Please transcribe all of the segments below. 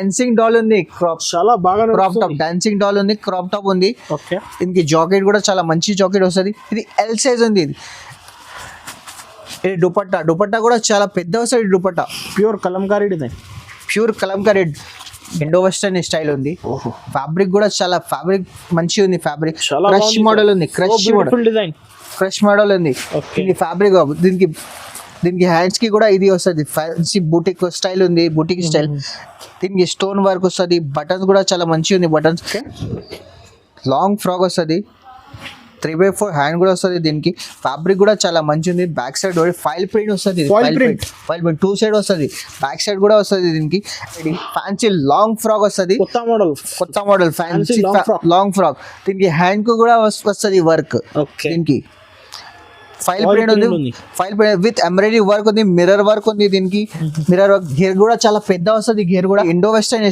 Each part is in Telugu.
డాన్సింగ్ డాల్ ఉంది, చాలా బాగా క్రాప్ టాప్ డాన్సింగ్ డాల్ ఉంది, క్రాప్ టాప్ ఉంది. ఓకే, దీనికి జాకెట్ కూడా చాలా మంచి జాకెట్ వస్తుంది. ఇది ఎల్ సైజ్ ఉంది. ఇది దుపట్టా కూడా చాలా పెద్ద వస్తుంది. Dupatta pure Kalamkari design, pure Kalamkari Indo western style ఉంది. ఫ్యాబ్రిక్ కూడా చాలా మంచి ఉంది. ఫ్యాబ్రిక్ క్రష్ మోడల్ ఉంది, crush model design, crush model ఉంది. దీనికి ఫ్యాబ్రిక్ దీనికి హ్యాండ్స్ కి కూడా ఇది వస్తుంది, ఫ్యాన్సీ బూటిక్ స్టైల్ ఉంది, బూటిక్ స్టైల్. దీనికి స్టోన్ వర్క్ వస్తుంది. బటన్స్ కూడా చాలా మంచి ఉంది. బటన్స్ లాంగ్ ఫ్రాక్ వస్తుంది. 3x4 హ్యాండ్ కూడా వస్తుంది. దీనికి ఫ్యాబ్రిక్ కూడా చాలా మంచి ఉంది. బ్యాక్ సైడ్ ఫైల్ ప్రింట్ వస్తుంది. ఫైల్ ప్రింట్ 2 సైడ్ వస్తుంది, బ్యాక్ సైడ్ కూడా వస్తుంది. దీనికి ఫ్యాన్సీ లాంగ్ ఫ్రాక్ వస్తుంది. కొత్త మోడల్ ఫ్యాన్సీ లాంగ్ ఫ్రాక్. దీనికి హ్యాండ్ కు కూడా వస్తుంది వర్క్. దీనికి ఫైల్ ప్రింట్ ఉంది. File print with embroidery work ఉంది, మిర్రర్ వర్క్ ఉంది. దీనికి మిర్రర్ వర్క్. గేర్ కూడా చాలా పెద్ద వస్తుంది. గేర్ కూడా ఇండో వెస్టర్న్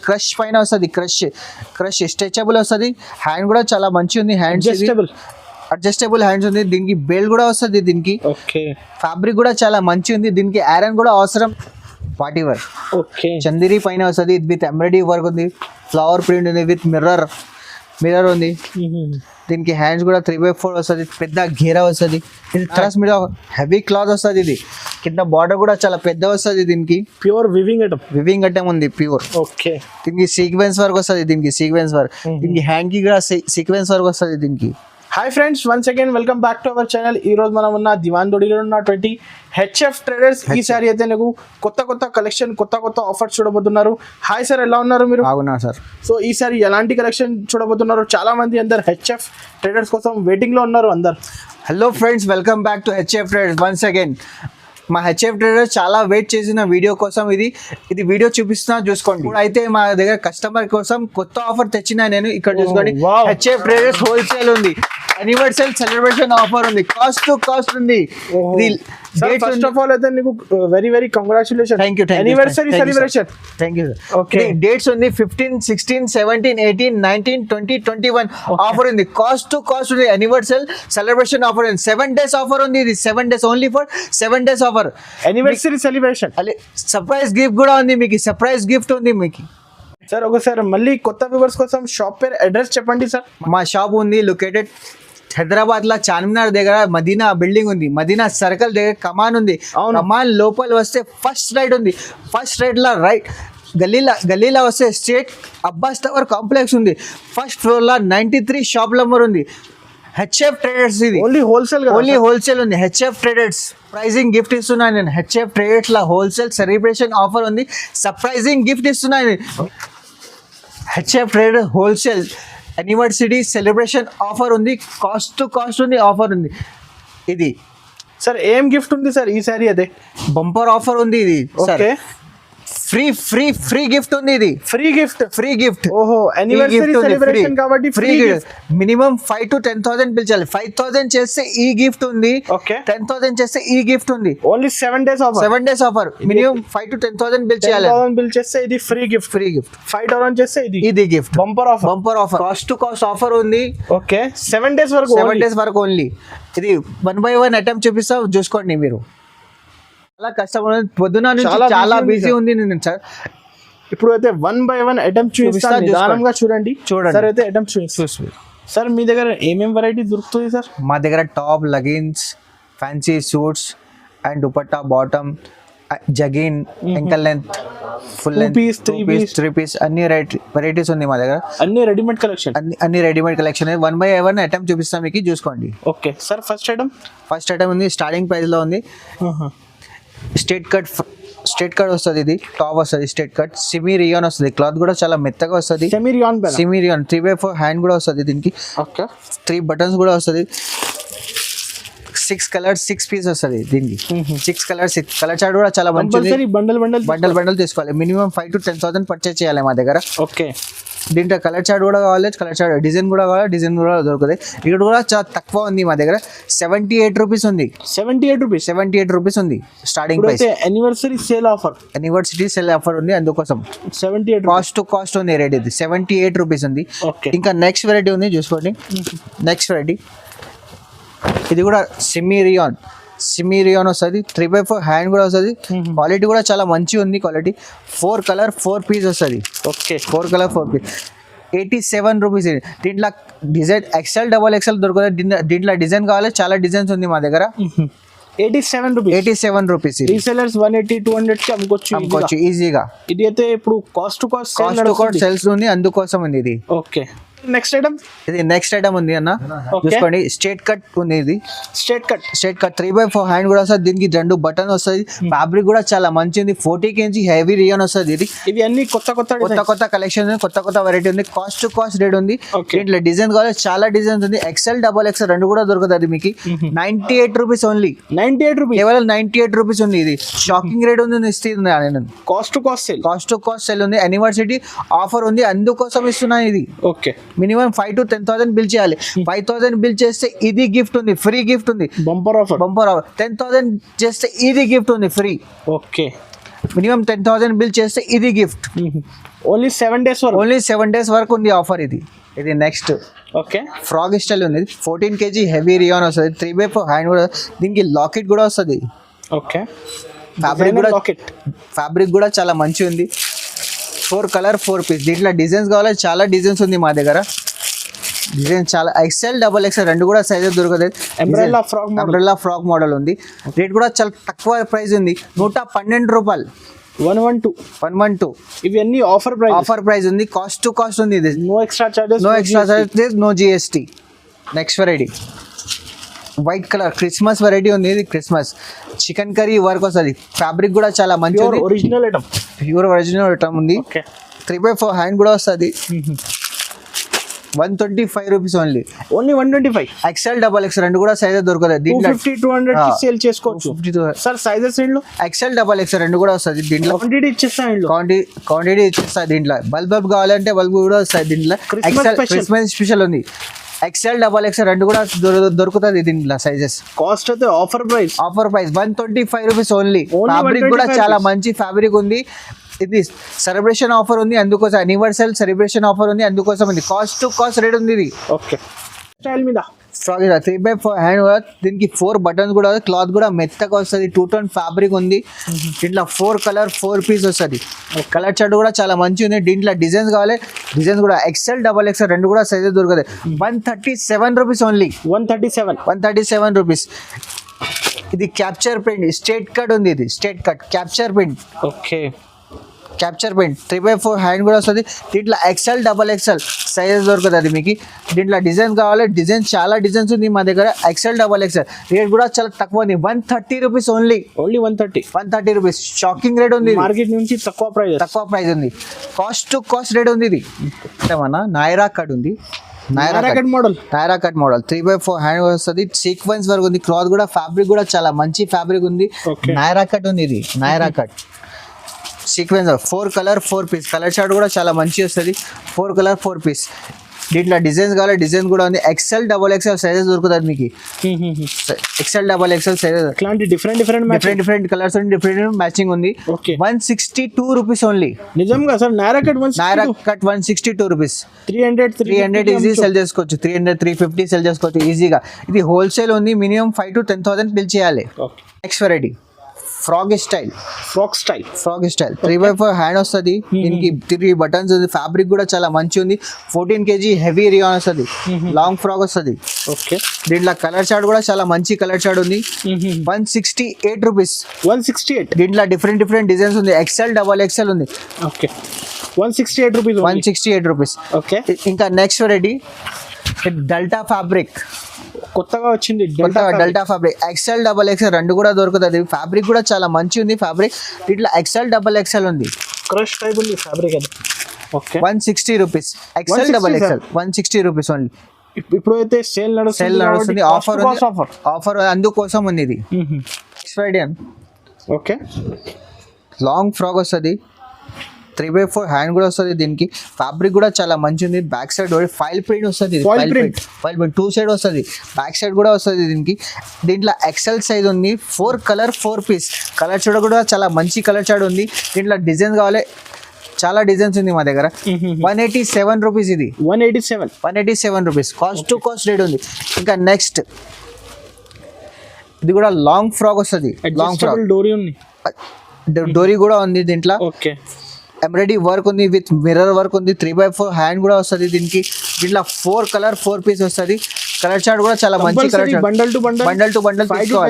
క్రష్ పైన వస్తుంది. క్రష్ స్ట్రెచబుల్ వస్తుంది. హ్యాండ్ కూడా చాలా మంచి ఉంది. హ్యాండ్స్ అడ్జస్టబుల్ హ్యాండ్స్ ఉంది. దీనికి బెల్ట్ కూడా వస్తుంది. దీనికి ఫ్యాబ్రిక్ కూడా చాలా మంచి ఉంది. దీనికి ఐరన్ కూడా అవసరం. పార్టీ వర్క్ చందేరి పైన వస్తుంది. విత్ ఎంబ్రాయిడరీ వర్క్ ఉంది. ఫ్లవర్ ప్రింట్ ఉంది. విత్ మిర్రర్ ఉంది. దీనికి హ్యాండ్స్ కూడా 3x4 వస్తుంది. పెద్ద ఘేరా వస్తుంది. ఇది థ్రస్ మీద హెవీ క్లాత్ వస్తుంది. ఇది కింద బార్డర్ కూడా చాలా పెద్ద వస్తుంది. దీనికి ప్యూర్ వివింగ్ ఐటమ్ ఉంది. ప్యూర్. ఓకే, దీనికి సీక్వెన్స్ వర్క్ వస్తుంది. దీనికి హ్యాండ్ కి కూడా సీక్వెన్స్ వర్క్ వస్తుంది. దీనికి hi friends, once again welcome back to our channel. ఈ రోజు మనం ఉన్న దివాన్ దొడిలో ఉన్నటువంటి హెచ్ఎఫ్ ట్రేడర్స్ ఈసారి అయితే నాకు కొత్త కలెక్షన్, కొత్త ఆఫర్స్ చూడబోతున్నారు. హాయ్ సార్, ఎలా ఉన్నారు మీరు? బాగున్నా సార్. సో ఈసారి ఎలాంటి కలెక్షన్ చూడబోతున్నారు? చాలా మంది అందరు హెచ్ఎఫ్ ట్రేడర్స్ కోసం వెయిటింగ్ లో ఉన్నారు అందరు. Hello friends, welcome back to HF traders once again. మా హెచ్ఎఫ్ ట్రేడర్స్ చాలా వెయిట్ చేసిన వీడియో కోసం ఇది వీడియో చూపిస్తున్నా, చూసుకోండి. ఇప్పుడు అయితే మా దగ్గర కస్టమర్ కోసం కొత్త ఆఫర్ తెచ్చిన నేను. ఇక్కడ చూసుకోండి, హెచ్ఎఫ్ ట్రేడర్స్ హోల్సేల్ ఉంది. యానివర్సరీ సెలబ్రేషన్ ఆఫర్ ఉంది. కాస్ట్ టు కాస్ట్ ఉంది. ఫస్ట్ ఆఫ్ ఆల్ అయితే నీకు very congratulation. Anniversary celebration. Thank you sir. Okay, dates ఉంది 15, 16, 17, 18, 19, 20, 21 ఆఫర్ ఉంది. కాస్ట్ టు కాస్ట్ ఉంది. యానివర్సరీ సెలబ్రేషన్ ఆఫర్ ఉంది. 7 days ఆఫర్ ఉంది. ఇది 7 days only for 7 days offer. Anniversary celebration. Surprise gift కూడా ఉంది మీకు. సర్ప్రైజ్ గిఫ్ట్ ఉంది మీకు. సార్ ఒకసారి మళ్ళీ కొత్త వ్యూవర్స్ కోసం షాప్ పేరు, అడ్రస్ చెప్పండి సార్. మా షాప్ ఉంది లొకేటెడ్ హైదరాబాద్ లో చార్మినార్ దగ్గర మదీనా బిల్డింగ్ ఉంది. మదీనా సర్కిల్ దగ్గర కమాన్ ఉంది. కమాన్ లోపల వస్తే ఫస్ట్ రైట్ ఉంది. ఫస్ట్ రైట్ లో రైట్ గల్లీలో వస్తే స్ట్రేట్ అబ్బాస్ టవర్ కాంప్లెక్స్ ఉంది. ఫస్ట్ ఫ్లోర్ లో 93 షాప్ నంబర్ ఉంది. HF traders. ఇది ఓన్లీ హోల్సేల్ ఉంది. హెచ్ఎఫ్ ట్రేడర్స్ సర్ప్రైజింగ్ గిఫ్ట్ ఇస్తున్నాను నేను. హెచ్ఎఫ్ ట్రేడర్స్ లో హోల్సేల్ సెలబ్రేషన్ ఆఫర్ ఉంది. సర్ప్రైజింగ్ గిఫ్ట్ ఇస్తున్నాను. HF trader wholesale anniversary celebration offer ఉంది. కాస్ట్ టు కాస్ట్ ఉంది. ఆఫర్ ఉంది. ఇది సార్ ఏం గిఫ్ట్ ఉంది సార్ ఈసారి? అదే బంపర్ ఆఫర్ ఉంది. ఇది ఓకే, ఫ్రీ గిఫ్ట్ ఉంది. ఇది ఫ్రీ గిఫ్ట్. ఓహో, యానివర్సరీ సెలబ్రేషన్ కాబట్టి free gift. Minimum 5,000 to 10,000 bill చేయాలి. 5,000 చేస్తే ఈ గిఫ్ట్ ఉంది. ఓకే, 10,000 చేస్తే ఈ గిఫ్ట్ ఉంది. Only 7 days offer. Minimum 5,000 to 10,000 bill చేయాలి. 10,000 బిల్ చేస్తే ఇది ఫ్రీ గిఫ్ట్. 5,000 చేస్తే ఇది gift. Bumper offer. Cost to cost offer ఉంది. ఓకే, 7 days వరకు ఓన్లీ. ఇది 1 by 1 ఐటమ్ చూపిస్తా, చూసుకోండి మీరు. చాలా కష్టపడి పొద్దున నుంచి చాలా బిజీ ఉంది నేను సార్. ఇప్పుడు అయితే 1 by 1 ఐటమ్ చూపిస్తాను. నిదానంగా చూడండి సార్. అయితే ఐటమ్ చూపిస్తాను సార్. మీ దగ్గర ఏమేం వెరైటీ దొరుకుతుంది సార్? మా దగ్గర top, leggings, fancy suits and dupatta, bottom, jeggings, ankle length, full length, 3 piece అన్ని వెరైటీస్ ఉంది మా దగ్గర. అన్ని రెడీమేడ్ కలెక్షన్ 1 by 1 ఐటమ్ చూపిస్తాం మీకు, చూసుకోండి. ఓకే సార్, ఫస్ట్ ఐటమ్ ఉంది. స్టార్టింగ్ ప్రైస్ లో ఉంది. స్ట్రేట్ కట్ వస్తుంది. ఇది టాప్ వస్తుంది. స్ట్రేట్ కట్ సెమీ రియాన్ వస్తుంది. క్లాత్ కూడా చాలా మెత్తగా వస్తుంది. సెమీ రియాన్ 3x4 హ్యాండ్ కూడా వస్తుంది. దీనికి 3 buttons కూడా వస్తుంది. 6 కలర్స్ 6 పీస్ వస్తుంది. దీనికి 6 కలర్స్ కలర్ చార్ట్ కూడా చాలా మంచిది. బండల్ తీసుకోవాలి. మినిమం 5,000 to 10,000 పర్చేస్ చేయాలి మా దగ్గర. ఓకే, దీంట్లో కలర్ చార్ట్ కూడా కావాలి. కలర్ చార్ట్ డిజైన్ కూడా కావాలి. డిజైన్ కూడా దొరుకుతుంది. ఇక్కడ కూడా చాలా తక్కువ ఉంది మా దగ్గర. 78 rupees ఉంది. 78 rupees ఉంది starting price. Anniversary sale offer ఉంది. అందుకోసం 78 కాస్ట్ టు కాస్ట్ ఉంది. రేట్ ఇది 78 rupees ఉంది. ఇంకా నెక్స్ట్ వెరైటీ ఉంది, చూసుకోండి. నెక్స్ట్ వెరైటీ ఇది కూడా సెమీ సిమిరియాన్ వస్తుంది 3x4 హ్యాండ్ కూడా వస్తుంది క్వాలిటీ కూడా చాలా మంచిగా ఉంది క్వాలిటీ 4 కలర్ 4 పీస్ వస్తుంది ఓకే 4 కలర్ 4 పీస్ 87 రూపీస్ ఇది దీంట్లో డిజైన్ XL XXL దొరుకుతుంది దీంట్లో డిజైన్ కావాలి చాలా డిజైన్స్ ఉంది మా దగ్గర 87 రూపీస్ రీసెలర్స్ 180 200 కి అమ్ముకోవచ్చు ఈజీగా ఇది అయితే ఇప్పుడు కాస్ట్ సేల్స్ ఉంది అందుకోసం ఉంది ఇది ఓకే నెక్స్ట్ ఐటమ్ ఇది నెక్స్ట్ ఐటమ్ ఉంది అన్న చూసుకోండి స్ట్రేట్ కట్ ఉంది ఇది స్ట్రేట్ కట్ 3x4 హ్యాండ్ కూడా వస్తుంది దీనికి 2 బటన్ వస్తుంది ఫ్యాబ్రిక్ కూడా చాలా మంచిది 40 kg హెవీ రియాన్ వస్తుంది ఇది ఇవి అన్ని కొత్త కలెక్షన్ కొత్త వెరైటీ ఉంది కాస్ట్ రేట్ ఉంది దీంట్లో డిజైన్ కావాలి చాలా డిజైన్స్ ఉంది XL XXL రెండు కూడా దొరుకుతుంది మీకు 98 రూపీస్ ఓన్లీ 98 రూపీస్ కేవలం 98 రూపీస్ ఉంది ఇది షాకింగ్ రేట్ ఉంది ఇస్తుంది కాస్ట్ సేల్ ఉంది యానివర్సరీ ఆఫర్ ఉంది అందుకోసం ఇస్తున్నా ఇది ఓకే మినిమం 5 to 10,000 బిల్ చేయాలి 5,000 బిల్ చేస్తే ఇది గిఫ్ట్ ఉంది ఫ్రీ గిఫ్ట్ ఉంది బంపర్ ఆఫర్ 10,000 చేస్తే ఇది గిఫ్ట్ ఉంది ఫ్రీ ఓకే మినిమం 10,000 బిల్ చేస్తే ఇది గిఫ్ట్ ఓన్లీ 7 days వరకు ఉంది ఆఫర్ ఇది నెక్స్ట్ ఓకే ఫ్రాగ్ స్టైల్ ఉంది 14 kg హెవీ రియాన్ వస్తుంది 3x4 హ్యాండ్ కూడా దీనికి లాకెట్ కూడా వస్తుంది ఓకే ఫ్యాబ్రిక్ కూడా చాలా మంచి ఉంది 4 కలర్ 4 పీస్ దీంట్లో డిజైన్స్ కావాలి చాలా డిజైన్స్ ఉంది మా దగ్గర డిజైన్ చాలా XL XXL రెండు కూడా సైజెస్ దొరుకుతాయి అంబ్రెల్లా ఫ్రాక్ మోడల్ ఉంది రేట్ కూడా చాలా తక్కువ ప్రైస్ ఉంది 112 రూపాయలు 112 ఇవి అన్ని ఆఫర్ ప్రైస్ ఉంది కాస్ట్ ఉంది ఇది no extra charges no GST next variety white colour Christmas variety ఉంది ఇది క్రిస్మస్ చికెన్ కర్రీ వర్క్ వస్తుంది ఫ్యాబ్రిక్ కూడా చాలా మంచి ప్యూర్ ఒరిజినల్ ఐటమ్ ఉంది 3x4 హ్యాండ్ కూడా వస్తుంది 125 రూపీస్ ఓన్లీ 125 XL XXL రెండు కూడా సైజెస్ దొరుకుతాయి దీంట్లో 250 200 కి సేల్ చేసుకోవచ్చు సార్ సైజెస్ ఏంట్లో XL XXL రెండు కూడా వస్తుంది దీంట్లో క్వాంటిటీ ఇచ్చేస్తా దీంట్లో బల్బ్ కావాలంటే బల్బ్ కూడా వస్తాయి దీంట్లో క్రిస్మస్ స్పెషల్ ఉంది XL XXL రెండు కూడా దొరుకుతుంది దీంట్లో సైజెస్ కాస్ట్ అయితే offer price 125 rupees only fabric కూడా చాలా మంచి ఫ్యాబ్రిక్ ఉంది ఇది సెలబ్రేషన్ ఆఫర్ ఉంది అందుకోసం యూనివర్సల్ సెలబ్రేషన్ ఆఫర్ ఉంది అందుకోసం ఉంది కాస్ట్ రేట్ ఉంది ఇది ఓకే స్టైల్ మీద ఫ్రాక్ 3x4 హ్యాండ్ వర్క్ దీనికి 4 బటన్స్ కూడా క్లాత్ కూడా మెత్తగా వస్తుంది 2 టోన్ ఫ్యాబ్రిక్ ఉంది దీంట్లో 4 కలర్ 4 పీస్ వస్తుంది కలర్ చార్ట్ కూడా చాలా మంచి ఉంది దీంట్లో డిజైన్స్ కావాలి డిజైన్స్ కూడా XL XXL రెండు కూడా సైజెస్ దొరుకుతాయి 137 రూపీస్ ఓన్లీ 137 రూపీస్ ఇది క్యాప్చర్ ప్రింట్ స్ట్రేట్ కట్ ఉంది ఇది straight cut capture print okay capture paint 3x4 hand కూడా వస్తుంది దీంట్లో XL XXL సైజెస్ దొరుకుతుంది మీకు దీంట్లో డిజైన్ కావాలి డిజైన్ చాలా డిజైన్స్ ఉంది మా దగ్గర XL XXL రేట్ కూడా చాలా తక్కువ ఉంది 130 rupees only 130 rupees shocking rate ఉంది మార్కెట్ నుంచి తక్కువ ప్రైస్ ఉంది కాస్ట్ రేట్ ఉంది ఇది ఏమన్నా నాయరా కట్ ఉంది Naira cut model 3x4 hand వస్తుంది సీక్వెన్స్ వర్క్ ఉంది క్లాత్ కూడా ఫ్యాబ్రిక్ కూడా చాలా మంచి ఫ్యాబ్రిక్ ఉంది నైరా కట్ ఉంది ఇది Naira cut sequence 4 colour 4 piece colour chart కూడా చాలా మంచి వస్తుంది 4 కలర్ 4 పీస్ దీంట్లో డిజైన్స్ కావాలి డిజైన్ కూడా ఉంది XL XXL సైజెస్ దొరుకుతుంది మీకు XL XXL సైజెస్ ఇట్లాంటి డిఫరెంట్ కలర్స్ డిఫరెంట్ మ్యాచింగ్ ఉంది 162 రూపీస్ ఓన్లీ నిజంగా sir Naira cut 162 rupees 300 easy cell చేసుకోవచ్చు 300 350 సెల్ చేసుకోవచ్చు ఈజీగా ఇది హోల్సేల్ ఉంది మినిమం 5 to 10,000 బిల్ చేయాలి next variety frock style 3x4 hand వస్తుంది దీనికి 3 బటన్స్ ఉంది ఫ్యాబ్రిక్ కూడా చాలా మంచి ఉంది 14 kg హెవీ రియాన్ వస్తుంది లాంగ్ ఫ్రాక్ వస్తుంది ఓకే దీంట్లో కలర్ చార్ట్ కూడా చాలా మంచి కలర్ చార్ట్ ఉంది 168 రూపీస్ దీంట్లో డిఫరెంట్ డిజైన్స్ ఉంది XL XXL ఉంది ఓకే 168 రూపీస్ ఓకే ఇంకా నెక్స్ట్ వెరైటీ డెల్టా ఫ్యాబ్రిక్ కొత్తగా వచ్చింది డెల్టా ఫ్యాబ్రిక్ XL XXL రెండు కూడా దొరుకుతుంది ఫ్యాబ్రిక్ కూడా చాలా మంచి ఉంది ఫ్యాబ్రిక్ దీంట్లో XL XXL ఉంది క్రష్ టైప్ ఉంది ఫ్యాబ్రిక్ అది okay 160 rupees XL XXL 160 rupees only ఇప్పుడైతే సేల్ నడుస్తుంది ఆఫర్ అందుకోసం ఉంది ఇది next Friday okay long frock వస్తుంది 3x4 హ్యాండ్ కూడా వస్తుంది దీనికి ఫ్యాబ్రిక్ కూడా చాలా మంచి ఉంది బ్యాక్ సైడ్ ఫైల్ ప్రింట్ వస్తుంది ఫైల్ ప్రింట్ 2 సైడ్ వస్తుంది బ్యాక్ సైడ్ కూడా వస్తుంది దీంట్లో XL సైజ్ ఉంది 4 కలర్ 4 పీస్ కలర్ చార్ట్ కూడా చాలా మంచి కలర్ చార్ట్ ఉంది దీంట్లో డిజైన్స్ కావాలి చాలా డిజైన్స్ ఉంది మా దగ్గర 187 రూపీస్ ఇది 187 రూపీస్ కాస్ట్ రేట్ ఉంది ఇంకా నెక్స్ట్ ఇది కూడా లాంగ్ ఫ్రాక్ వస్తుంది. లాంగ్ ఫ్రాక్ డోరీ ఉంది, డోరీ కూడా ఉంది దీంట్లో. ఓకే ఎంబ్రాయిడరీ వర్క్ ఉంది, విత్ మిర్రర్ వర్క్ ఉంది, 3x4 హ్యాండ్ కూడా వస్తుంది దీనికి. దీంట్లో 4 కలర్ 4 పీస్ వస్తుంది. కలర్ చార్ట్ కూడా చాలా మంచి colour chart. Bundle to bundle 5 to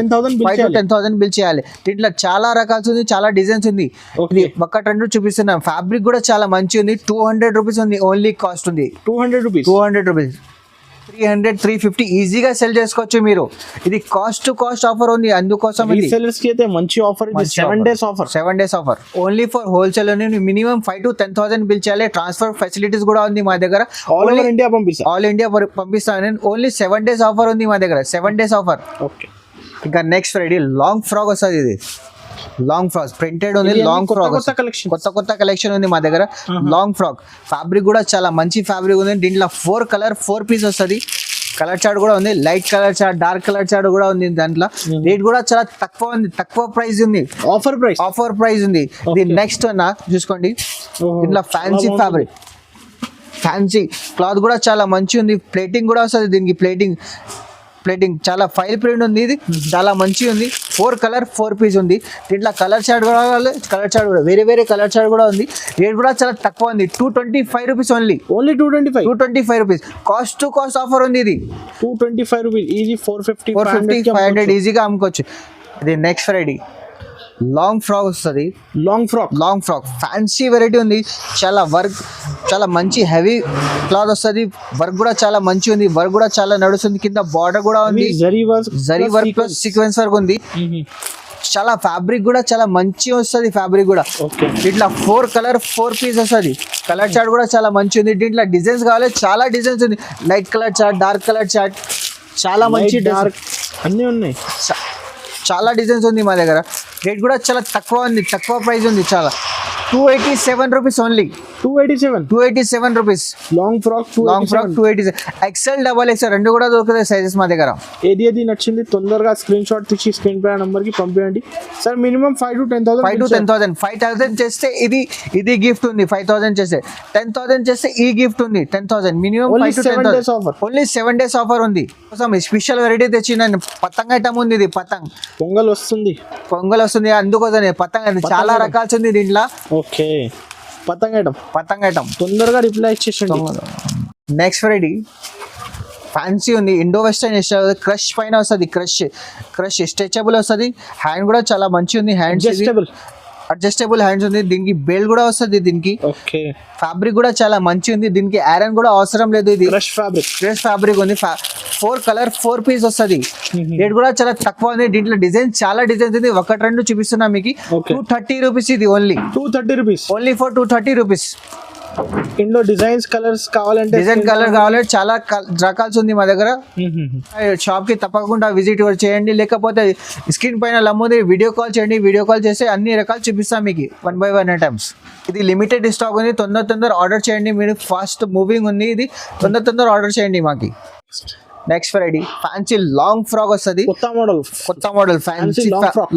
10,000 bill చేయాలి. దీంట్లో చాలా రకాల్స్ ఉంది, చాలా డిజైన్స్ ఉంది. ఇది ఒక్క రెండు చూపిస్తున్నాం. ఫ్యాబ్రిక్ కూడా చాలా మంచి ఉంది. 200 రూపీస్ ఉంది ఓన్లీ కాస్ట్ ఉంది. 200 రూపీస్ 300 350 ఈజీగా సెల్ చేసుకోవచ్చు మీరు. ఇది కాస్ట్ టు కాస్ట్ ఆఫర్ ఉంది, అందుకోసం రీసెల్లర్స్ కి అయితే మంచి ఆఫర్. ఇది 7 days offer. 7 days offer only for wholesale. Minimum 5 to 10,000 bill చేయాలి. ట్రాన్స్ఫర్ ఫెసిలిటీస్ కూడా ఉంది మా దగ్గర. ఆల్ ఇండియా పంపిస్తాను. ఆల్ ఇండియా పంపిస్తాను. ఓన్లీ 7 days ఆఫర్ ఉంది మా దగ్గర. 7 days ఆఫర్. ఓకే ఇంకా నెక్స్ట్ ఫ్రైడే లాంగ్ ఫ్రాక్ వస్తుంది. ఇది లాంగ్ ఫ్రాక్ ప్రింటెడ్ ఉంది. లాంగ్ ఫ్రాక్ కొత్త కలెక్షన్ ఉంది మా దగ్గర. లాంగ్ ఫ్రాక్ ఫ్యాబ్రిక్ కూడా చాలా మంచి ఫ్యాబ్రిక్ ఉంది. దీంట్లో 4 కలర్ 4 పీస్ వస్తుంది. కలర్ చార్ట్ కూడా ఉంది, light colour chart, dark colour chart కూడా ఉంది. దాంట్లో రేట్ కూడా చాలా తక్కువ ఉంది, తక్కువ ప్రైస్ ఉంది. ఆఫర్ ప్రైస్ ఉంది. ఇది నెక్స్ట్ అన్న చూసుకోండి. దీంట్లో ఫ్యాన్సీ ఫ్యాబ్రిక్, ఫ్యాన్సీ క్లాత్ కూడా చాలా మంచి ఉంది. ప్లేటింగ్ కూడా వస్తుంది దీనికి. ప్లేటింగ్ చాలా ఫైల్ ప్రింట్ ఉంది. ఇది చాలా మంచి ఉంది. 4 కలర్ 4 పీస్ ఉంది. దీంట్లో కలర్ చార్ట్ కూడా వేరే కలర్ చార్ట్ కూడా ఉంది. రేట్ కూడా చాలా తక్కువ ఉంది. 225 rupees only 225 rupees. Cost to cost offer ఉంది. ఇది 225 రూపీస్ ఈజీ. 450 500 ఈజీగా అమ్ముకోవచ్చు. ఇది నెక్స్ట్ ఫ్రైడే లాంగ్ ఫ్రాక్ వస్తుంది. లాంగ్ ఫ్రాక్ ఫ్యాన్సీ వెరైటీ ఉంది. చాలా వర్క్, చాలా మంచి హెవీ క్లాత్ వస్తుంది. వర్క్ కూడా చాలా మంచి ఉంది. వర్క్ కూడా చాలా నడుస్తుంది. కింద బార్డర్ కూడా ఉంది. Zari work plus sequence work ఉంది. చాలా ఫ్యాబ్రిక్ కూడా చాలా మంచి వస్తుంది. ఫ్యాబ్రిక్ కూడా దీంట్లో 4 కలర్ 4 పీస్ వస్తుంది. కలర్ చార్ట్ కూడా చాలా మంచి ఉంది. దీంట్లో డిజైన్స్ కావాలి, చాలా డిజైన్స్ ఉంది. Light colour chart, dark colour chart, చాలా మంచి డార్క్ అన్నీ ఉన్నాయి. చాలా డిజైన్స్ ఉంది మా దగ్గర. రేట్ కూడా చాలా తక్కువ ఉంది, తక్కువ ప్రైస్ ఉంది. చాలా 287 rupees only. 287 rupees. Long frock 287. XL XXL రెండు కూడా దొరుకుతాయి సైజెస్ మా దగ్గర. ఏది నచ్చింది తొందరగా స్క్రీన్ షాట్ తీసి స్క్రీన్ పై నంబర్ కి పంపించండి సార్. Minimum 5 to 10,000. 5,000 చేస్తే ఇది గిఫ్ట్ ఉంది. 5,000 చేస్తే 10,000 చేస్తే ఈ గిఫ్ట్ ఉంది. 10,000 minimum. 5 to 10,000 only 7 days offer ఉంది. స్పెషల్ వెరైటీ తెచ్చిన పతంగ్ ఐటమ్ ఉంది. ఇది పొంగల్ వస్తుంది అందుకోసం పతంగ్ చాలా రకాల్సి ఉంది దీంట్లో. ఓకే పతంగ్ ఐటమ్ తొందరగా రిప్లై ఇచ్చేసండి. నెక్స్ట్ ఫ్రైడే ఫ్యాన్సీ ఉంది. ఇండో వెస్టర్న్ క్రష్ పైన వస్తుంది. క్రష్ స్ట్రెచబుల్ వస్తుంది. హ్యాండ్ కూడా చాలా మంచి ఉంది. హ్యాండ్స్ అడ్జస్టబుల్ హ్యాండ్స్ ఉంది. దీనికి బెల్ట్ కూడా వస్తుంది. దీనికి ఫ్యాబ్రిక్ కూడా చాలా మంచి ఉంది. దీనికి ఐరన్ కూడా అవసరం లేదు. ఇది క్రష్ ఫ్యాబ్రిక్ ఉంది. 4 కలర్ 4 పీస్ వస్తుంది. రేట్ కూడా చాలా తక్కువ ఉంది. దీంట్లో చాలా డిజైన్స్ ఉంది. 1-2 చూపిస్తున్నా మీకు. 230 రూపీస్. ఇది only 230 rupees. Only for 230 rupees. ఇందులో డిజైన్స్ కలర్స్ కావాలంటే చాలా రకాల్సి ఉంది మా దగ్గర. షాప్ కి తప్పకుండా విజిట్ చేయండి. లేకపోతే స్క్రీన్ పైన లమ్ముంది, వీడియో కాల్ చేయండి. వీడియో కాల్ చేస్తే అన్ని రకాలు చూపిస్తాం మీకు 1 by 1 ఐటమ్స్. ఇది లిమిటెడ్ స్టాక్ ఉంది. తొందర ఆర్డర్ చేయండి. మీరు ఫాస్ట్ మూవింగ్ ఉంది. ఇది తొందర ఆర్డర్ చేయండి మాకి. Next Friday fancy long frock వస్తుంది. కొత్త మోడల్ ఫ్యాన్సీ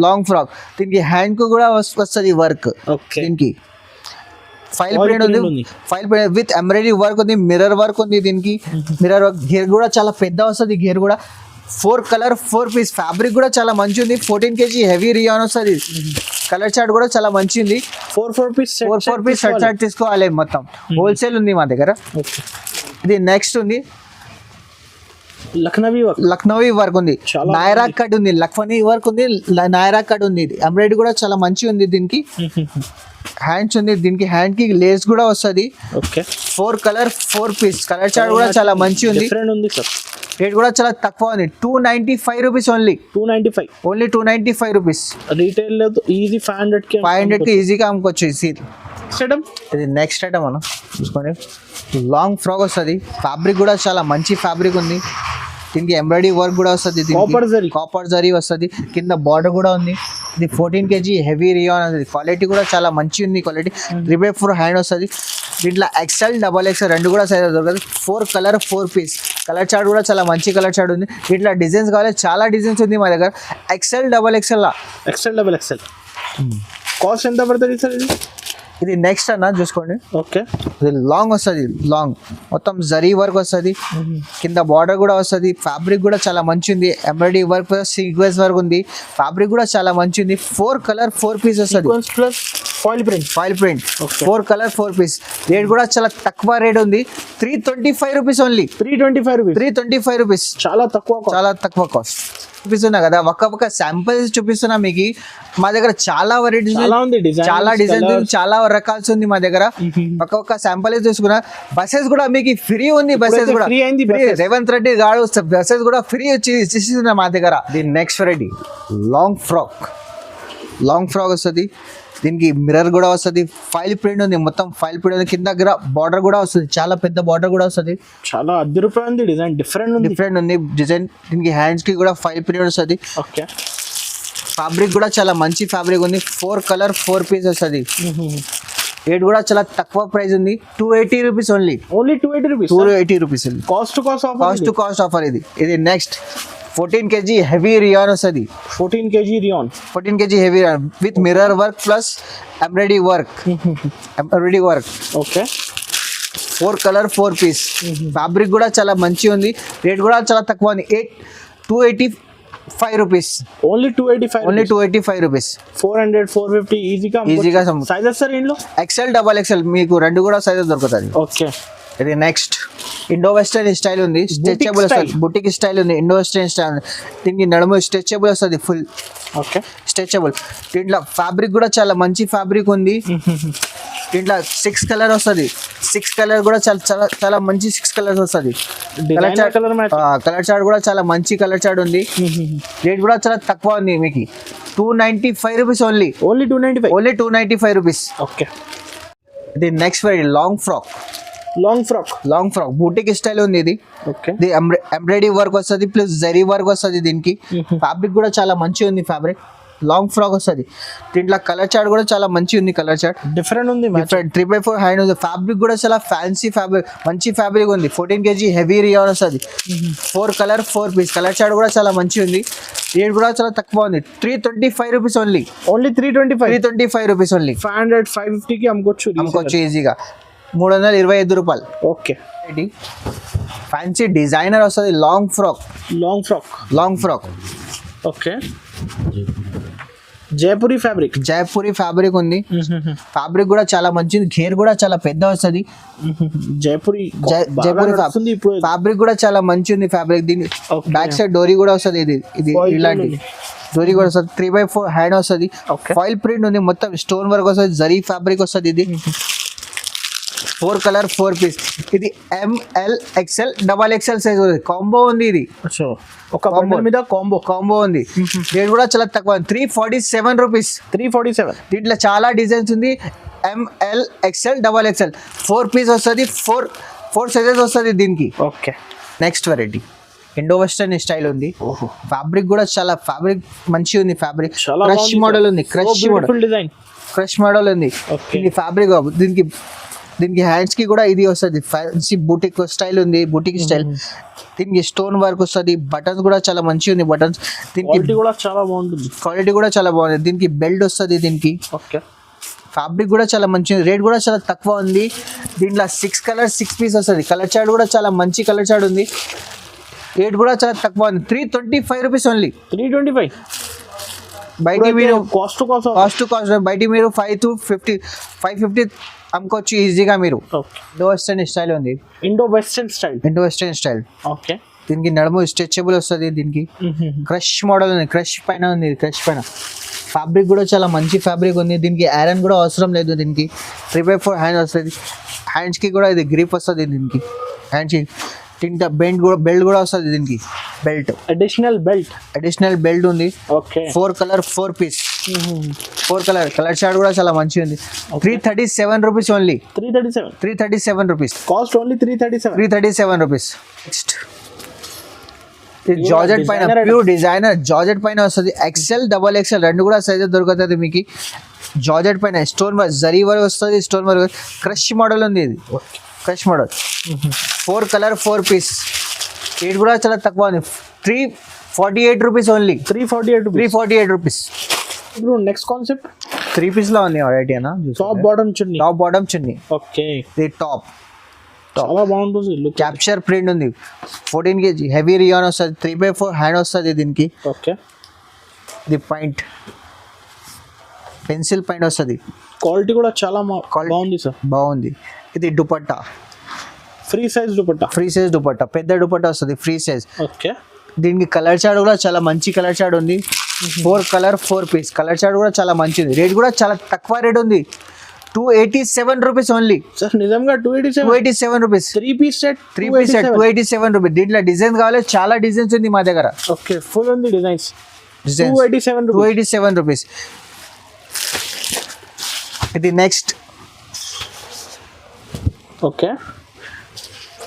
లాంగ్ ఫ్రాక్. దీనికి హ్యాండ్ కు కూడా వస్తుంది వర్క్. దీనికి ఫైల్ ప్రింట్ ఉంది. File print with embroidery work ఉంది. మిర్రర్ వర్క్ ఉంది. దీనికి మిర్రర్ వర్క్. గేర్ కూడా చాలా పెద్ద వస్తుంది. గేర్ కూడా 4 కలర్ 4 పీస్. ఫ్యాబ్రిక్ కూడా చాలా మంచి ఉంది. 14 kg హెవీ రియాన్ వస్తుంది. కలర్ చార్ట్ కూడా చాలా మంచి ఉంది. 4 పీస్ సెట్ తీసుకోవాలి. మొత్తం హోల్సేల్ ఉంది మా దగ్గర. ఇది నెక్స్ట్ ఉంది లక్నవీ వర్క్ ఉంది. నాయరా కట్ ఉంది. లక్నవీ వర్క్ ఉంది. నాయరా కట్ ఉంది. ఎంబ్రాయిడరీ కూడా చాలా మంచి ఉంది. దీనికి హ్యాండ్స్ ఉంది. దీనికి హ్యాండ్ కి లేస్ కూడా వస్తుంది. 4 కలర్ 4 పీస్. కలర్ చార్ట్ కూడా చాలా మంచి ఉంది. రేట్ కూడా చాలా తక్కువ ఉంది. 295 rupees only. 295 rupees. Retail easy 500 కి ఈజీగా అమ్ముకోవచ్చు. ఇది నెక్స్ట్ ఐటమ్ మనం చూసుకోండి. లాంగ్ ఫ్రాక్ వస్తుంది. ఫ్యాబ్రిక్ కూడా చాలా మంచి ఫ్యాబ్రిక్ ఉంది. దీనికి ఎంబ్రాయిడరీ వర్క్ కూడా వస్తుంది. కాపర్ జరీ వస్తుంది. కింద బార్డర్ కూడా ఉంది. ఇది 14 kg హెవీ రియాన్ అనేది. క్వాలిటీ కూడా చాలా మంచి ఉంది. క్వాలిటీ 3x4 హ్యాండ్ వస్తుంది. దీంట్లో XL XXL రెండు కూడా సైజ్ దొరుకుతుంది. 4 కలర్ 4 పీస్. కలర్ చార్ట్ కూడా చాలా మంచి కలర్ చార్ట్ ఉంది. దీంట్లో డిజైన్స్ కావాలి, చాలా డిజైన్స్ ఉంది మా దగ్గర. XL XXL కాస్ట్ ఎంత పడుతుంది సార్? ఇది ఇది నెక్స్ట్ అన్న చూసుకోండి, ఓకే ఇది లాంగ్ వస్తుంది, లాంగ్ మొత్తం జరీ వర్క్ వస్తుంది, కింద బార్డర్ కూడా వస్తుంది, ఫ్యాబ్రిక్ కూడా చాలా మంచి ఉంది, ఎంబ్రాయిడరీ వర్క్ సీక్వెన్స్ వర్క్ ఉంది, ఫ్యాబ్రిక్ కూడా చాలా మంచి ఉంది. 4 కలర్ 4 పీస్ వస్తుంది, plus foil print. 4 colour 4 piece. Rate కూడా చాలా తక్కువ రేట్ ఉంది, 325 రూపీస్ ఓన్లీ. 325 రూపీస్, చాలా తక్కువ కాస్ట్. చూపిస్తున్నా కదా, ఒక్క శాంపిల్స్ చూపిస్తున్నా మీకు. మా దగ్గర చాలా వెరైటీస్, చాలా డిజైన్స్, చాలా రకాల్స్ ఉంది మా దగ్గర. ఒక్క శాంపిల్ తీసుకున్నా. బస్సెస్ కూడా మీకు ఫ్రీ ఉంది, బస్సెస్ కూడా రేవంత్ రెడ్డి గారు బస్సెస్ కూడా ఫ్రీ వచ్చి ఇస్తున్నా మా దగ్గర. దీని నెక్స్ట్ వెరైటీ లాంగ్ ఫ్రాక్ వస్తుంది, దీనికి మిర్రర్ కూడా వస్తుంది, ఫైల్ ప్రింట్ ఉంది, మొత్తం ఫైల్ ప్రింట్ ఉంది, కింద దగ్గర బార్డర్ కూడా వస్తుంది, చాలా పెద్ద బార్డర్ కూడా వస్తుంది. చాలా అద్భుతమైన డిజైన్, డిఫరెంట్ ఉంది డిజైన్. దీనికి హ్యాండ్స్ కి కూడా ఫైల్ ప్రింట్ వస్తుంది. ఓకే, ఫ్యాబ్రిక్ కూడా చాలా మంచి ఫ్యాబ్రిక్ ఉంది, 4 కలర్ 4 పీస్ వస్తుంది. రేట్ కూడా చాలా తక్కువ ప్రైస్ ఉంది, 280 rupees only. 280 rupees cost offer. ఇది నెక్స్ట్ 14 kg హెవీ రియాన్ వస్తుంది. 14 kg heavy rayon with mirror work plus embroidery work. Okay, 4 colour 4 piece. Fabric కూడా చాలా మంచి ఉంది, రేట్ కూడా చాలా తక్కువ ఉంది, 285 రూపీస్. Only 285 rupees. 400 450 ఈజీగా. సైజెస్ సార్ ఇందులో XL XXL మీకు రెండు కూడా సైజెస్ దొరుకుతుంది. ఓకే, ఇది నెక్స్ట్ ఇండో వెస్టర్న్ స్టైల్ ఉంది, స్ట్రెచబుల్ వస్తుంది, బుటిక్ స్టైల్ ఉంది, ఇండో వెస్టర్న్ స్టైల్. దీనికి నడుము స్ట్రెచబుల్ వస్తుంది, ఫుల్ ఓకే స్ట్రెచబుల్. దీంట్లో ఫ్యాబ్రిక్ కూడా చాలా మంచి ఫ్యాబ్రిక్ ఉంది. దీంట్లో 6 కలర్ వస్తుంది, 6 కలర్ కూడా చాలా మంచి 6 కలర్స్ వస్తుంది. కలర్ చార్ట్ కూడా చాలా మంచి కలర్ చార్ట్ ఉంది. రేట్ కూడా చాలా తక్కువ ఉంది మీకు, 295 రూపీస్ ఓన్లీ. 295 రూపీస్. ఓకే, ఇది next variety long frock boutique style ఉంది. ఇది ఇది ఎంబ్రాయిడరీ వర్క్ వస్తుంది ప్లస్ జరీ వర్క్ వస్తుంది. దీనికి ఫ్యాబ్రిక్ కూడా చాలా మంచి ఉంది, ఫ్యాబ్రిక్ లాంగ్ ఫ్రాక్ వస్తుంది. దీంట్లో కలర్ చార్ట్ కూడా చాలా మంచి ఉంది, కలర్ చార్ట్ డిఫరెంట్ ఉంది, 3x4 హ్యాండ్ ఉంది. ఫ్యాబ్రిక్ కూడా చాలా ఫ్యాన్సీ ఫ్యాబ్రిక్, మంచి ఫ్యాబ్రిక్ ఉంది. 14 kg హెవీ రియాన్ వస్తుంది, 4 కలర్ 4 పీస్. కలర్ చార్ట్ కూడా చాలా మంచి ఉంది, రేట్ కూడా చాలా తక్కువ ఉంది, 325 రూపీస్ ఓన్లీ. 325 rupees only. 500 550కి అమ్ముకోవచ్చు ఈజీగా. 325 రూపాయలు. ఓకే, ఫ్యాన్సీ డిజైనర్ వస్తుంది, long frock. Okay, Jaipuri fabric ఉంది. ఫ్యాబ్రిక్ కూడా చాలా మంచిది, గేర్ కూడా చాలా పెద్ద వస్తుంది. జైపూరి ఫ్యాబ్రిక్ కూడా చాలా మంచి ఉంది ఫ్యాబ్రిక్. దీని బ్యాక్ సైడ్ డోరీ కూడా వస్తుంది, ఇది ఇలాంటి డోరీ కూడా వస్తుంది. 3x4 హ్యాండ్ వస్తుంది, ఫాయిల్ ప్రింట్ ఉంది, మొత్తం స్టోన్ వర్క్ వస్తుంది, జరీ ఫ్యాబ్రిక్ వస్తుంది. ఇది 4 కలర్ 4 పీస్. ఇది ML XL XXL size combo ఉంది. ఇది ఒక బండిల్ మీద కాంబో ఉంది. రేట్ కూడా చాలా తక్కువ, 347 రూపీస్. 347. దీంట్లో చాలా డిజైన్స్ ఉంది, ML XL XXL 4 పీస్ వస్తుంది, 4 సైజెస్ వస్తుంది దీనికి. Okay, next variety Indo western style ఉంది. ఫ్యాబ్రిక్ కూడా చాలా మంచి ఉంది, ఫ్యాబ్రిక్ క్రష్ మోడల్ ఉంది, క్రష్ మోడల్ ఉంది. ఇది ఫ్యాబ్రిక్, దీనికి హ్యాండ్స్ కి కూడా ఇది వస్తుంది, ఫ్యాన్సీ బూటిక్ స్టైల్ ఉంది, బూటిక్ స్టైల్. దీనికి స్టోన్ వర్క్ వస్తుంది, బటన్స్ కూడా చాలా మంచి ఉంది, బటన్స్. దీనికి క్వాలిటీ కూడా చాలా బాగుంది. దీనికి బెల్ట్ వస్తుంది, దీనికి ఫ్యాబ్రిక్ కూడా చాలా మంచి, రేట్ కూడా చాలా తక్కువ ఉంది. దీంట్లో 6 కలర్ 6 పీస్ వస్తుంది, కలర్ చార్ట్ కూడా చాలా మంచి కలర్ చార్ట్ ఉంది, రేట్ కూడా చాలా తక్కువ ఉంది, 325 రూపీస్ ఓన్లీ. 325. బయట మీరు కాస్ట్ బయట మీరు 550 అమ్ముకోవచ్చు ఈజీగా మీరు. Indo western style. ఓకే, దీనికి నడుము స్ట్రెచబుల్ వస్తుంది, దీనికి క్రష్ మోడల్ ఉంది, క్రష్ పైన ఫ్యాబ్రిక్ కూడా చాలా మంచి ఫ్యాబ్రిక్ ఉంది. దీనికి ఐరన్ కూడా అవసరం లేదు, దీనికి 3x4 హ్యాండ్ వస్తుంది. హ్యాండ్స్ కి కూడా ఇది గ్రిప్ వస్తుంది, దీనికి హ్యాండ్స్ దీంట్లో బెల్ట్ కూడా వస్తుంది, దీనికి అడిషనల్ బెల్ట్ ఉంది. Okay, 4 colour 4 piece. 4 colour chart కూడా చాలా మంచిగా ఉంది, 337 rupees only. 337 rupees cost, only 337 rupees. Next georgette పైన ప్యూర్ డిజైనర్ జార్జెట్ పైన వస్తుంది, XL XXL రెండు కూడా సైజెస్ దొరుకుతుంది మీకు. జార్జెట్ పైన స్టోన్ వర్క్ జరీ వర్క్ వస్తుంది, స్టోన్ వర్క్ క్రష్ మోడల్ ఉంది, ఇది crush model. 4 colour 4 piece. Rate కూడా చాలా తక్కువ ఉంది, 348 రూపీస్ ఓన్లీ. 348 రూపీస్. ఇప్పుడు నెక్స్ట్ కాన్సెప్ట్ త్రీ పీస్ లో ఉంది వెరైటీ అన్న. Top bottom chunni. Top bottom chunni. Okay. ఇది టాప్ చాలా బాగుంటుంది లుక్. క్యాప్చర్ ప్రింట్ ఉంది. 14 kg హెవీ రియాన్ వస్తుంది. 3/4 హ్యాండ్ వస్తుంది దీనికి. ఓకే. ఇది పాయింట్ పెన్సిల్ పాయింట్ వస్తుంది. క్వాలిటీ కూడా చాలా బాగుంది సార్. బాగుంది. ఇది dupatta free size dupatta. Free size dupatta పెద్ద దుపట్టా వస్తుంది ఫ్రీ సైజ్. ఓకే. దీనికి కలర్ చార్ట్ కూడా చాలా మంచి కలర్ చార్ట్ ఉంది. 4 కలర్ 4 పీస్ కలర్ చార్ట్ కూడా చాలా మంచిది. రేట్ కూడా చాలా తక్కువ రేట్ ఉంది. 287 రూపీస్ ఓన్లీ. సార్ నిజంగా 287 రూపీస్. 3 piece set 287 rupees. దీంట్లో డిజైన్ కావాలి చాలా డిజైన్స్ ఉంది మా దగ్గర. ఓకే. ఫుల్ ఉంది డిజైన్స్. 287 రూపీస్. ఇది next okay.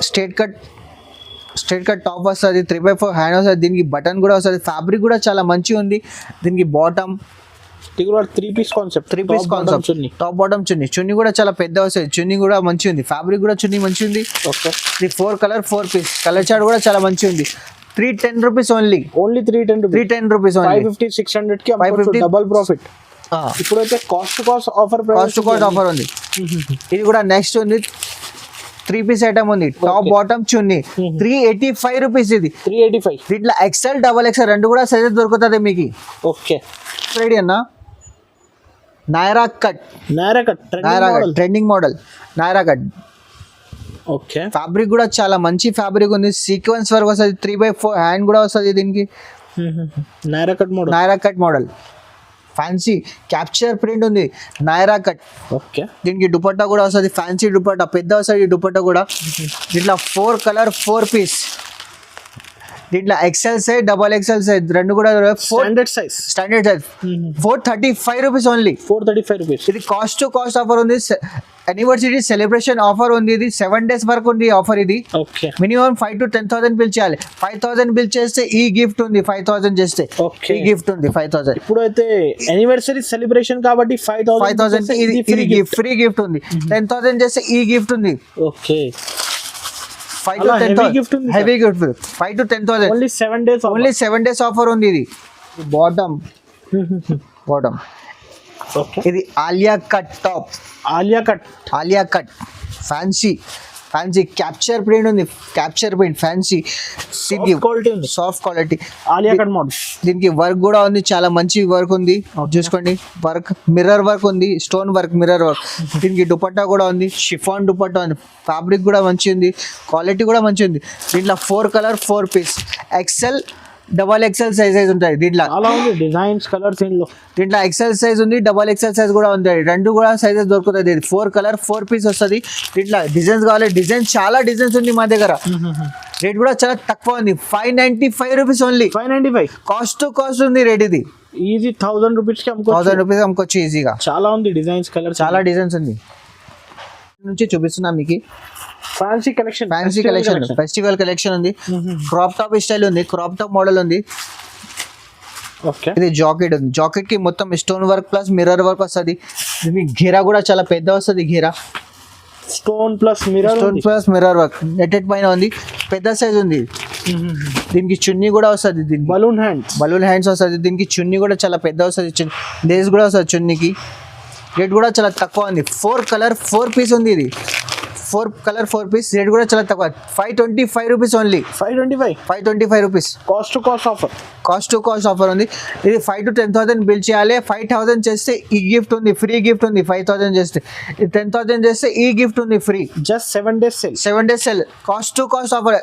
Straight cut top వస్తుంది. 3/4 హ్యాండ్ వస్తుంది. దీనికి బటన్ కూడా వస్తుంది. ఫ్యాబ్రిక్ కూడా చాలా మంచిగా ఉంది. దీనికి bottom 3 piece concept. Top bottom chunni కూడా చాలా పెద్ద వస్తుంది. చున్నీ కూడా మంచిగా ఉంది. ఫ్యాబ్రిక్ కూడా చున్నీ మంచిగా ఉంది. ఓకే. ఇది 4 కలర్ 4 పీస్ కలర్ చార్ట్ కూడా చాలా మంచిగా ఉంది. 310 రూపీస్ ఓన్లీ. 310 rupees only. 550 600 కి 550 డబుల్ ప్రాఫిట్. ఇప్పుడైతే కాస్ట్ ఆఫర్ ఉంది. ఇది కూడా నెక్స్ట్ ఉంది. 3 పీస్ ఐటమ్ ఉంది. టాప్ బాటమ్ చున్నీ 385 రూపీస్. ఇది 385. దీంట్లో XL XXL రెండు కూడా సైజెస్ దొరుకుతుంది మీకు. ఓకే. రెడీ అన్న. Naira cut trending model Naira cut. Okay. Fabric కూడా చాలా మంచి ఫ్యాబ్రిక్ ఉంది. సీక్వెన్స్ వర్క్ వస్తుంది. 3/4 హ్యాండ్ కూడా వస్తుంది దీనికి. Naira cut model fancy capture print ఉంది. నైరా కట్. ఓకే. దీనికి దుపట్టా కూడా వస్తుంది. ఫ్యాన్సీ దుపట్టా పెద్ద వస్తుంది దుపట్టా కూడా. దీంట్లో 4 కలర్ 4 పీస్. దీంట్లో XL సైజ్ XXL సైజ్ రెండు కూడా standard size 435 rupees only. 435 rupees. ఇది కాస్ట్ ఆఫర్ ఉంది. యానివర్సరీ సెలబ్రేషన్ ఆఫర్ ఉంది. ఇది 7 days వరకు ఉంది ఆఫర్. ఇది ఓకే. మినిమం 5 to 10,000 బిల్ చేయాలి. 5,000 బిల్ చేస్తే ఈ గిఫ్ట్ ఉంది. 5,000 చేస్తే ఈ గిఫ్ట్ ఉంది. 5,000. ఇప్పుడు అయితే యానివర్సరీ సెలబ్రేషన్ కాబట్టి 5,000 ఇది ఫ్రీ గిఫ్ట్ ఉంది. 10,000 చేస్తే ఈ గిఫ్ట్ ఉంది. Okay. 5 to 10,000 heavy gift. 5 to 10,000 only 7 days offer ఉంది. ఇది బాటమ్ ఓకే. ఇది Alia cut top. Alia cut fancy capture print ఉంది. Capture print fancy soft quality Alia cut model. దీనికి వర్క్ కూడా ఉంది. చాలా మంచి వర్క్ ఉంది. చూసుకోండి. వర్క్ మిర్రర్ వర్క్ ఉంది. Stone work mirror work. దీనికి దుపట్టా కూడా ఉంది. షిఫాన్ దుపట్టా ఉంది. ఫ్యాబ్రిక్ కూడా మంచిగా ఉంది. క్వాలిటీ కూడా మంచిగా ఉంది. దీంట్లో 4 colour 4 piece XL XXL size ఉంటాయి. దీంట్లో డిజైన్స్ కలర్స్ దీంట్లో XL సైజ్ ఉంది. XXL సైజ్ కూడా ఉంది. రెండు కూడా సైజెస్ దొరుకుతుంది. 4 కలర్ 4 పీస్ వస్తుంది. దీంట్లో డిజైన్స్ కావాలి. చాలా డిజైన్స్ ఉంది మా దగ్గర. రేట్ కూడా చాలా తక్కువ ఉంది. 595 రూపీస్ ఓన్లీ. 595 కాస్ట్ ఉంది. రేట్ ఇది ఈజీ 1000 రూపీస్ కి 1000 రూపీస్ అమ్ముకోవచ్చు ఈజీగా. చాలా ఉంది డిజైన్స్ కలర్ చాలా డిజైన్స్ ఉంది. నుంచి చూపిస్తున్నా మీకు. ఫ్యాన్సీ కలెక్షన్ ఫెస్టివల్ కలెక్షన్ ఉంది. క్రాప్ టాప్ స్టైల్ ఉంది. క్రాప్ టాప్ మోడల్ ఉంది. ఓకే. ఇది జాకెట్ ఉంది. జాకెట్ కి మొత్తం stone work plus mirror work వస్తుంది. దీనికి ఘేరా కూడా చాలా పెద్ద వస్తుంది. ఘేరా stone plus mirror work netted పైన ఉంది. పెద్ద సైజ్ ఉంది. దీనికి చున్నీ కూడా వస్తుంది. దీనికి బలూన్ హ్యాండ్స్ వస్తుంది. దీనికి చున్నీ కూడా చాలా పెద్ద వస్తుంది. లేస్ కూడా వస్తుంది చున్నీకి. రేట్ కూడా చాలా తక్కువ ఉంది. 4 కలర్ 4 పీస్ ఉంది. ఇది 4 కలర్ 4 పీస్. రేట్ కూడా చాలా తక్కువ. 525 rupees only. 525 rupees. Cost offer ఉంది. ఇది 5 to 10,000 బిల్ చేయాలి. 5,000 చేస్తే ఈ గిఫ్ట్ ఉంది. ఫ్రీ గిఫ్ట్ ఉంది. 5,000 చేస్తే 10,000 చేస్తే ఈ గిఫ్ట్ ఉంది free. Just 7 days sale. Cost offer.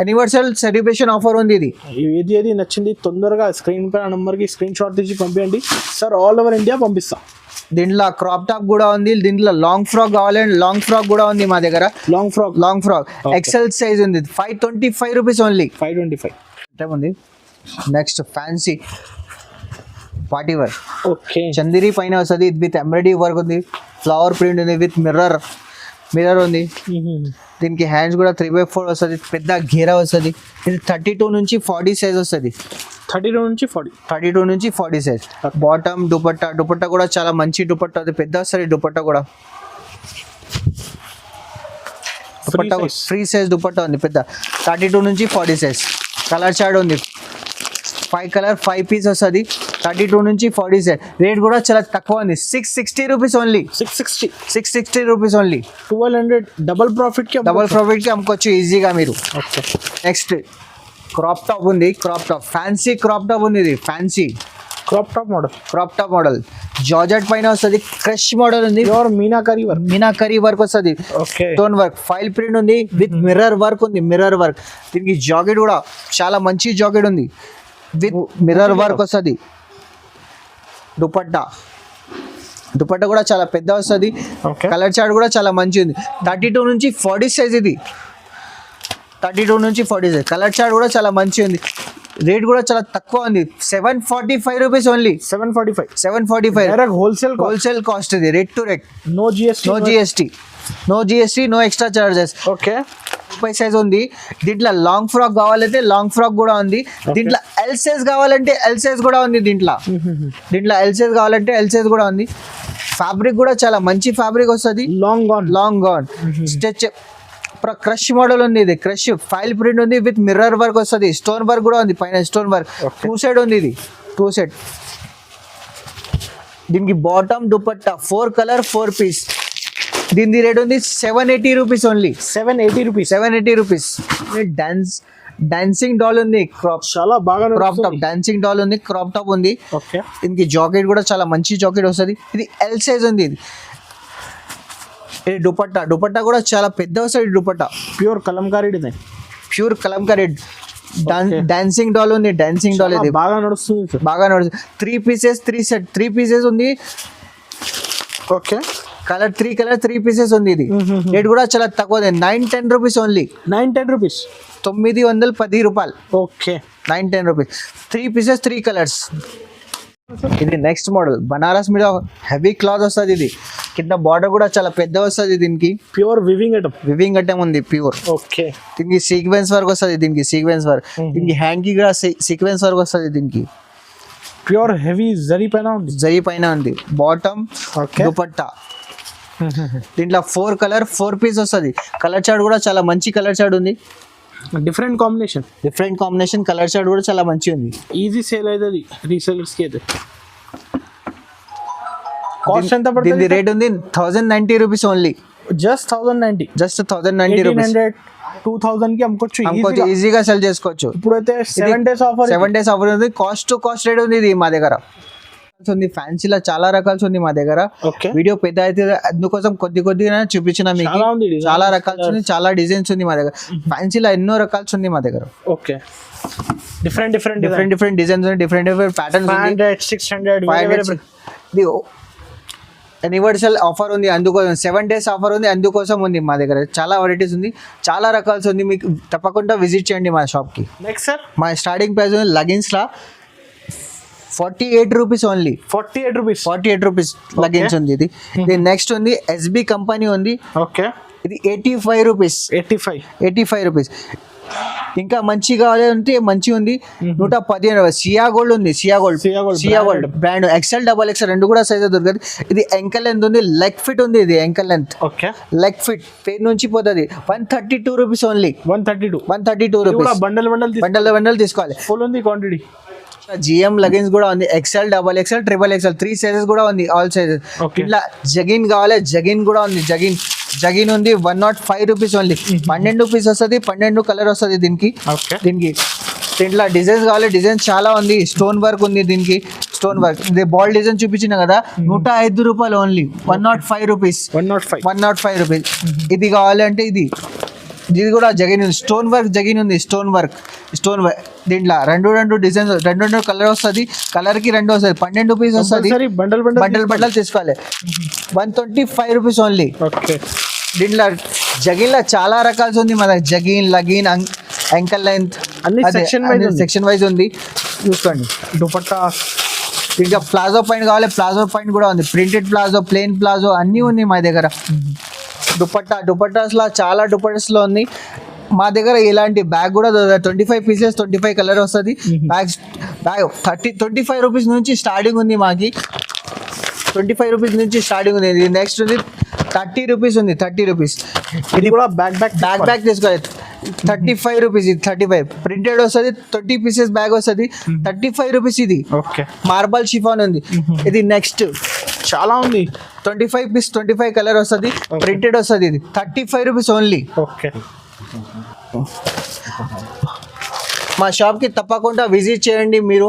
Anniversary celebration offer ఉంది. ఇది ఏది నచ్చింది తొందరగా స్క్రీన్ పై నంబర్ కి స్క్రీన్ షాట్ తీసి పంపించండి సార్. ఆల్ ఓవర్ ఇండియా పంపిస్తాం. దీంట్లో క్రాప్ టాప్ కూడా ఉంది. దీంట్లో లాంగ్ ఫ్రాక్ కావాలంటే లాంగ్ ఫ్రాక్ కూడా ఉంది మా దగ్గర. లాంగ్ ఫ్రాక్ XL సైజ్ ఉంది. 525 రూపీస్ ఓన్లీ. 525 ఉంది. Next fancy party work. Okay. Chanderi పైన వస్తుంది. విత్ ఎంబ్రాయిడరీ వర్క్ ఉంది. ఫ్లవర్ ప్రింట్ ఉంది. విత్ మిర్రర్ ఉంది. దీనికి హ్యాండ్స్ కూడా 3/4 వస్తుంది. పెద్ద ఘేరా వస్తుంది. ఇది 32 నుంచి 40 సైజ్ వస్తుంది. 32 నుంచి 40 సైజ్. బాటమ్ దుపట్టా కూడా చాలా మంచి దుపట్టా. అది పెద్ద వస్తుంది. దుపట్టా ఫ్రీ సైజ్ దుపట్టా ఉంది. పెద్ద 32 నుంచి 40 సైజ్. కలర్ చార్ట్ ఉంది. 5 కలర్ 5 పీస్ వస్తుంది. 32 నుంచి 40 రేట్ కూడా చాలా తక్కువ ఉంది. 660 rupees only. 660 rupees only. 1200 double profit కి అమ్ముకోవచ్చు ఈజీగా మీరు. ఓకే. నెక్స్ట్ క్రాప్ టాప్ ఉంది. Crop top fancy crop top ఉంది. ఇది fancy crop top model georgette పైన వస్తుంది. క్రష్ మోడల్ ఉంది. ప్యూర్ మీనాకరీ వర్క్ వస్తుంది. Okay. Stone work file print ఉంది విత్ మిర్రర్ వర్క్ ఉంది. మిర్రర్ వర్క్ దీనికి జాకెట్ కూడా చాలా మంచి జాకెట్ ఉంది విత్ మిర్రర్ వర్క్ వస్తుంది. దుపట్టా కూడా చాలా పెద్ద వస్తుంది. కలర్ చార్ట్ కూడా చాలా మంచి ఉంది. 32 నుంచి 40 సైజ్ ఇది. 32 నుంచి 40 సైజ్. కలర్ చార్ట్ కూడా చాలా మంచి ఉంది. రేట్ కూడా చాలా తక్కువ ఉంది. 745 రూపీస్ ఓన్లీ. 745 హోల్సేల్ కాస్ట్ ఇది. Rate to rate. No GST no extra charges. Okay. 30 size ఉంది. దీంట్లో లాంగ్ ఫ్రాక్ కావాలంటే లాంగ్ ఫ్రాక్ కూడా ఉంది. దీంట్లో ఎల్ సైజ్ కావాలంటే ఎల్ సైజ్ కూడా ఉంది. దీంట్లో ఎల్ సైజ్ కావాలంటే ఎల్ సైజ్ కూడా ఉంది. ఫ్యాబ్రిక్ కూడా చాలా మంచి ఫ్యాబ్రిక్ వస్తుంది. Long gown stitch crush model ఉంది. ఇది క్రష్ ఫైల్ ప్రింట్ ఉంది విత్ మిర్రర్ వర్క్ వస్తుంది. స్టోన్ వర్క్ కూడా ఉంది. పైన స్టోన్ వర్క్ 2 సైడ్ ఉంది. ఇది 2 సైడ్. దీనికి బాటమ్ దుపట్టా 4 కలర్ 4 పీస్. దీని రేట్ ఉంది 780 rupees only. 780 rupees. Dancing doll ఉంది. చాలా బాగా క్రాప్ టాప్ డాన్సింగ్ డాల్ ఉంది. క్రాప్ టాప్ ఉంది. ఓకే. దీనికి జాకెట్ కూడా చాలా మంచి జాకెట్ వస్తుంది. ఇది ఎల్ సైజ్ ఉంది. ఇది దుపట్టా కూడా చాలా పెద్ద వస్తుంది. Dupatta pure Kalamkari design. Dancing doll ఉంది. ఇది బాగా నడుస్తుంది. 3 పీసెస్ 3 పీసెస్ ఉంది. ఓకే. కలర్ 3 పీసెస్ ఉంది. ఇది రేట్ కూడా చాలా తక్కువ. 910 రూపీస్ ఓన్లీ. 910 రూపాయలు. ఓకే. 910 రూపీస్. 3 pieces 3 colours. ఇది నెక్స్ట్ మోడల్. బనారస్ మీద హెవీ క్లాత్ వస్తుంది. ఇది కింద బార్డర్ కూడా చాలా పెద్ద వస్తుంది. దీనికి ప్యూర్ వివింగ్ ఐటమ్ ఉంది. ప్యూర్. ఓకే. దీనికి సీక్వెన్స్ వర్క్ వస్తుంది. దీనికి హ్యాండ్ కి కూడా సీక్వెన్స్ వర్క్ వస్తుంది. దీనికి ప్యూర్ హెవీ జరీ పైన ఉంది. బాటమ్ దుపట్టా. దీంట్లో 4 కలర్ 4 పీస్ వస్తుంది. కలర్ చార్ట్ కూడా చాలా మంచి కలర్ చార్ట్ ఉంది. డిఫరెంట్ కాంబినేషన్ కలర్ చార్ట్ కూడా చాలా మంచి ఉంది. ఈజీ సేల్ అవుతుంది రీసెలర్స్ కి. అయితే కాస్ట్ ఎంత పడుతుంది? దీని రేట్ ఉంది 1090 రూపీస్ ఓన్లీ. Just 1090 rupees. 2000 కి అమ్ముకోవచ్చు. ఈజీగా సెల్ చేసుకోవచ్చు. ఇప్పుడైతే 7 డేస్ ఆఫర్ ఉంది. కాస్ట్ టు కాస్ట్ రేట్ ఉంది. ఇది మా దగ్గర ఉంది. ఫ్యాన్సీలో చాలా రకాలు ఉంది మా దగ్గర. వీడియో పెద్ద అయితే అందుకోసం కొద్దిగా చూపించిన మీకు. చాలా రకాలు ఉంది. చాలా డిజైన్స్ ఉంది మా దగ్గర. ఫ్యాన్సీలో ఎన్నో రకాలు ఉంది మా దగ్గర. Okay. Different designs different patterns. 500 600 universal offer ఉంది. అందుకోసం 7 డేస్ ఆఫర్ ఉంది. అందుకోసం ఉంది మా దగ్గర. చాలా వెరైటీస్ ఉంది. చాలా రకాలు ఉంది. మీకు తప్పకుండా విజిట్ చేయండి మా షాప్ కి. నెక్స్ట్ సార్ మా స్టార్టింగ్ ప్రైస్ ఉంది లెగిన్స్ లా 48 రూపీస్ ఓన్లీ. 48 రూపీస్ లెగిన్స్ ఉంది. ఇది నెక్స్ట్ ఉంది ఎస్బి కంపెనీ ఉంది. ఓకే. ఇది 85 రూపీస్. 85 రూపీస్. ఇంకా మంచి కావాలి అంటే మంచి ఉంది. 115 సియా గోల్డ్ ఉంది. సియా గోల్డ్ బ్రాండ్ XL XXL 2 కూడా సైజ్ దొరుకుతుంది. ఇది ఎంకల్ లెంత్ ఉంది. లెగ్ ఫిట్ ఉంది. ఇది ఎంకల్ లెంత్. ఓకే. లెగ్ ఫిట్ పేరు నుంచి పోతుంది. 132 రూపీస్ ఓన్లీ. 132 రూపీస్. బండల్ తీసుకోవాలి. ఫుల్ ఉంది క్వాంటిటీ. జిఎం లెగిన్స్ కూడా ఉంది. XL XXL XXL 3 సైజెస్ కూడా ఉంది. All sizes. ఇట్లా జగిన్ కావాలి. జగిన్ కూడా ఉంది. జగిన్ ఉంది. 105 రూపీస్ ఓన్లీ. 12 పీస్ వస్తుంది. 12 కలర్ వస్తుంది దీనికి. దీంట్లో డిజైన్స్ కావాలి. డిజైన్స్ చాలా ఉంది. స్టోన్ వర్క్ ఉంది. దీనికి స్టోన్ వర్క్. ఇది బాల్ డిజైన్ చూపించిన కదా. 105 రూపాయలు ఓన్లీ. 105 రూపీస్. 105 రూపీస్. ఇది కావాలంటే ఇది కూడా జగిన్ ఉంది. Stone work. దీంట్లో రెండు డిజైన్స్ 2 కలర్ వస్తుంది. కలర్ కి 2 వస్తుంది. 12 పీస్ వస్తుంది. బండల్ తీసుకోవాలి. 125 రూపీస్ ఓన్లీ. దీంట్లో జగిన్లో చాలా రకాలు ఉంది మన దగ్గర. జగిన్ లగిన్ యాంకల్ లెంత్ అన్ని సెక్షన్ వైజ్ ఉంది. చూసుకోండి. దుపట్టా. ఇంకా ప్లాజో పాయింట్ కావాలి. ప్లాజో పాయింట్ కూడా ఉంది. ప్రింటెడ్ ప్లాజో, ప్లెయిన్ ప్లాజో అన్నీ ఉన్నాయి మా దగ్గర. దుపట్టాస్లో చాలా దుపట్టాస్లో ఉంది మా దగ్గర. ఇలాంటి బ్యాగ్ కూడా 25 పీసెస్ 25 కలర్ వస్తుంది. బ్యాగ్ 25 రూపీస్ నుంచి స్టార్టింగ్ ఉంది మాకి. 25 రూపీస్ నుంచి స్టార్టింగ్ ఉంది. నెక్స్ట్ ఉంది 30 రూపీస్ ఉంది. 30 రూపీస్. ఇది కూడా బ్యాక్ తీసుకోవాలి. ₹35 ఇది 35 ప్రింటెడ్ వస్తుంది 20 పీసెస్ బ్యాగ్ వస్తుంది ₹35 ఇది ఓకే మార్బల్ షిఫాన్ ఉంది ఇది నెక్స్ట్ చాలా ఉంది 25 కలర్ వస్తుంది ప్రింటెడ్ వస్తుంది ఇది ₹35 ఓన్లీ ఓకే మా షాప్కి తప్పకుండా విజిట్ చేయండి మీరు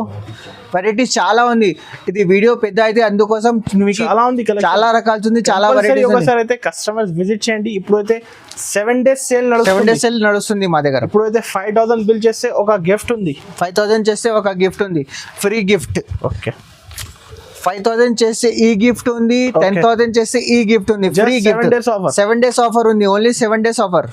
వెరైటీస్ చాలా ఉంది ఇది వీడియో పెద్ద అయితే అందుకోసం మీకు చాలా ఉంది collection. చాలా రకాలు ఉంది చాలా Compulsory వెరైటీస్ ఒకసారి అయితే కస్టమర్స్ విజిట్ చేయండి ఇప్పుడైతే 7 days సేల్ 7 నడుస్తుంది days సేల్ నడుస్తుంది మా దగ్గర ఇప్పుడైతే 5000 బిల్ చేస్తే ఒక గిఫ్ట్ ఉంది 5000 చేస్తే ఒక గిఫ్ట్ ఉంది ఫ్రీ గిఫ్ట్ ఓకే 5000 చేస్తే ఈ గిఫ్ట్ ఉంది Okay. 10,000 చేస్తే ఈ గిఫ్ట్ ఉంది Just free 7 days offer. Gift 7 days offer ఉంది ఓన్లీ 7 days ఆఫర్